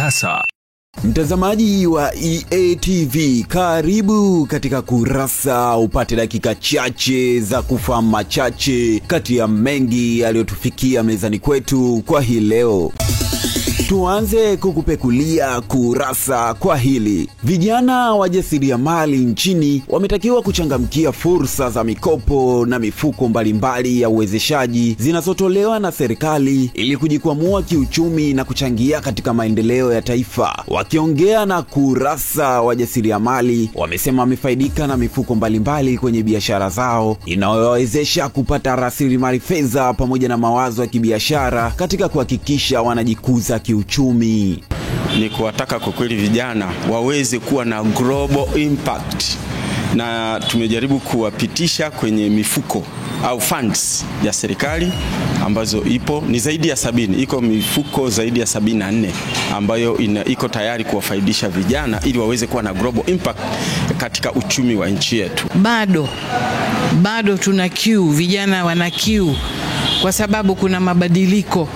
Kurasa. Mtazamaji wa EATV, karibu katika Kurasa, upate dakika chache za kufahamu machache kati ya mengi yaliyotufikia mezani kwetu kwa hii leo. Tuanze kukupekulia kurasa kwa hili. Vijana wajasiriamali nchini wametakiwa kuchangamkia fursa za mikopo na mifuko mbalimbali ya uwezeshaji zinazotolewa na serikali ili kujikwamua kiuchumi na kuchangia katika maendeleo ya taifa. Wakiongea na Kurasa, wajasiriamali wamesema wamefaidika na mifuko mbalimbali kwenye biashara zao inayowawezesha kupata rasilimali fedha pamoja na mawazo ya kibiashara katika kuhakikisha wanajikuza kiuchumi. Ni kuwataka kwa kweli vijana waweze kuwa na global impact, na tumejaribu kuwapitisha kwenye mifuko au funds ya serikali ambazo ni zaidi ya 70, iko mifuko zaidi ya 74 ambayo iko tayari kuwafaidisha vijana ili waweze kuwa na global impact katika uchumi wa nchi yetu. Bado tuna kiu, vijana wana kiu kwa sababu kuna mabadiliko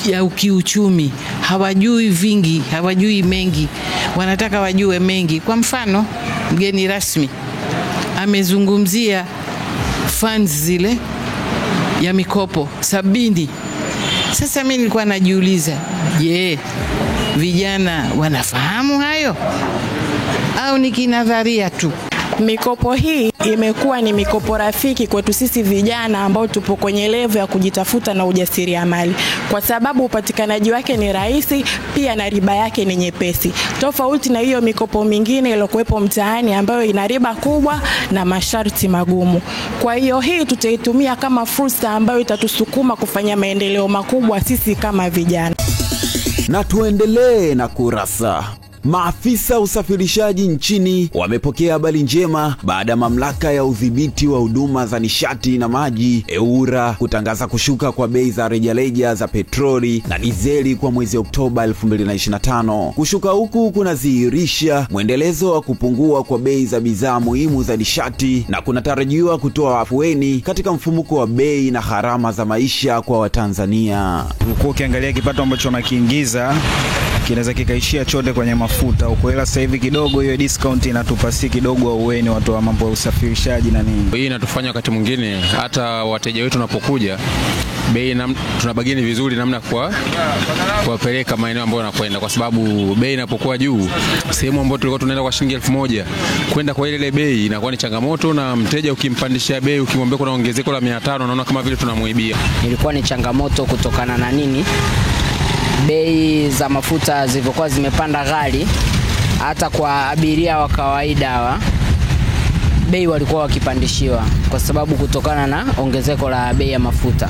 ya kiuchumi. Hawajui vingi, hawajui mengi, wanataka wajue mengi. Kwa mfano, mgeni rasmi amezungumzia funds zile ya mikopo 70. Sasa mimi nilikuwa najiuliza, je, vijana wanafahamu hayo au ni kinadharia tu? Mikopo hii imekuwa ni mikopo rafiki kwetu sisi vijana ambao tupo kwenye level ya kujitafuta na ujasiriamali, kwa sababu upatikanaji wake ni rahisi, pia na riba yake ni nyepesi, tofauti na hiyo mikopo mingine iliyokuwepo mtaani ambayo ina riba kubwa na masharti magumu. Kwa hiyo hii tutaitumia kama fursa ambayo itatusukuma kufanya maendeleo makubwa sisi kama vijana. Na tuendelee na Kurasa. Maafisa usafirishaji nchini wamepokea habari njema baada ya mamlaka ya udhibiti wa huduma za nishati na maji EWURA kutangaza kushuka kwa bei za rejareja za petroli na dizeli kwa mwezi Oktoba 2025. Kushuka huku kunadhihirisha mwendelezo wa kupungua kwa bei za bidhaa muhimu za nishati na kunatarajiwa kutoa afueni katika mfumuko wa bei na gharama za maisha kwa Watanzania. Ukiangalia kipato ambacho unakiingiza kinaweza kikaishia chote kwenye mafuta huko, ila sasa hivi kidogo hiyo discount inatupasi kidogo aueni watu wa mambo ya usafirishaji na nini. Hii inatufanya wakati mwingine hata wateja wetu wanapokuja bei tunabagini vizuri namna kuwapeleka maeneo ambayo wanakwenda, kwa sababu bei inapokuwa juu, sehemu ambayo tulikuwa tunaenda kwa shilingi 1000 kwenda kwa ile bei inakuwa ni changamoto, na mteja ukimpandishia bei ukimwambia kuna ongezeko la 500 unaona kama vile tunamuibia. Ilikuwa ni changamoto kutokana na nini? Bei za mafuta zilivyokuwa zimepanda ghali, hata kwa abiria wa kawaida bei walikuwa wakipandishiwa kwa sababu kutokana na ongezeko la bei ya mafuta.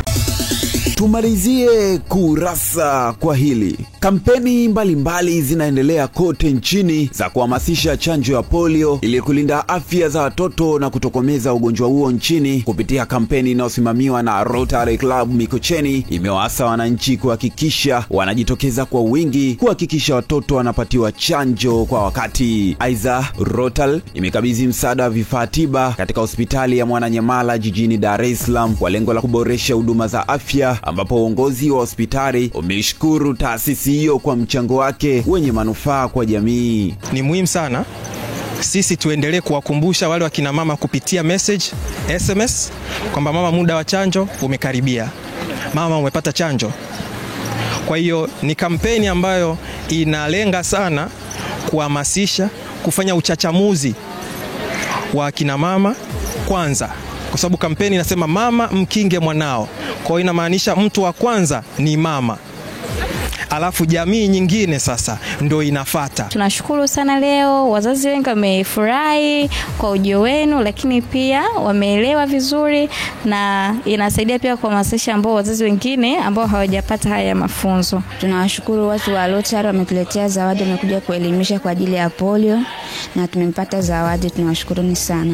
Tumalizie Kurasa kwa hili. Kampeni mbalimbali zinaendelea kote nchini za kuhamasisha chanjo ya polio ili kulinda afya za watoto na kutokomeza ugonjwa huo nchini. Kupitia kampeni inayosimamiwa na Rotary Club Mikocheni, imewaasa wananchi kuhakikisha wanajitokeza kwa wingi kuhakikisha watoto wanapatiwa chanjo kwa wakati. Aidha, Rotary imekabidhi msaada wa vifaa tiba katika hospitali ya Mwananyamala jijini Dar es Salaam kwa lengo la kuboresha huduma za afya, ambapo uongozi wa hospitali umeshukuru taasisi hiyo kwa mchango wake wenye manufaa kwa jamii. Ni muhimu sana sisi tuendelee kuwakumbusha wale wakina mama kupitia message, SMS, kwamba mama, muda wa chanjo umekaribia. Mama, umepata chanjo. Kwa hiyo ni kampeni ambayo inalenga sana kuhamasisha, kufanya uchachamuzi wa akina mama kwanza, kwa sababu kampeni inasema mama mkinge mwanao. Kwa hiyo inamaanisha mtu wa kwanza ni mama, alafu jamii nyingine sasa ndio inafuata. Tunashukuru sana leo, wazazi wengi wamefurahi kwa ujio wenu, lakini pia wameelewa vizuri, na inasaidia pia kuhamasisha ambao wazazi wengine ambao hawajapata haya mafunzo. Tunawashukuru watu wa Rotary, wametuletea zawadi, wamekuja kuelimisha kwa ajili ya polio na tumempata zawadi. Tunawashukuruni sana.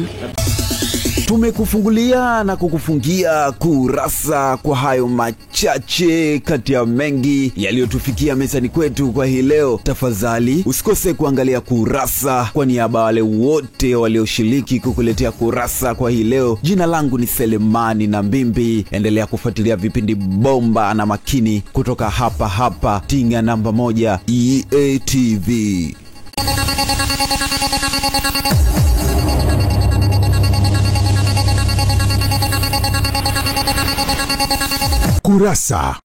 Tumekufungulia na kukufungia kurasa kwa hayo machache kati ya mengi yaliyotufikia mezani kwetu kwa hii leo. Tafadhali usikose kuangalia kurasa. Kwa niaba wale wote walioshiriki kukuletea kurasa kwa hii leo, jina langu ni Selemani na Mbimbi. Endelea kufuatilia vipindi bomba na makini kutoka hapa Tinga namba 1 EATV. Kurasa.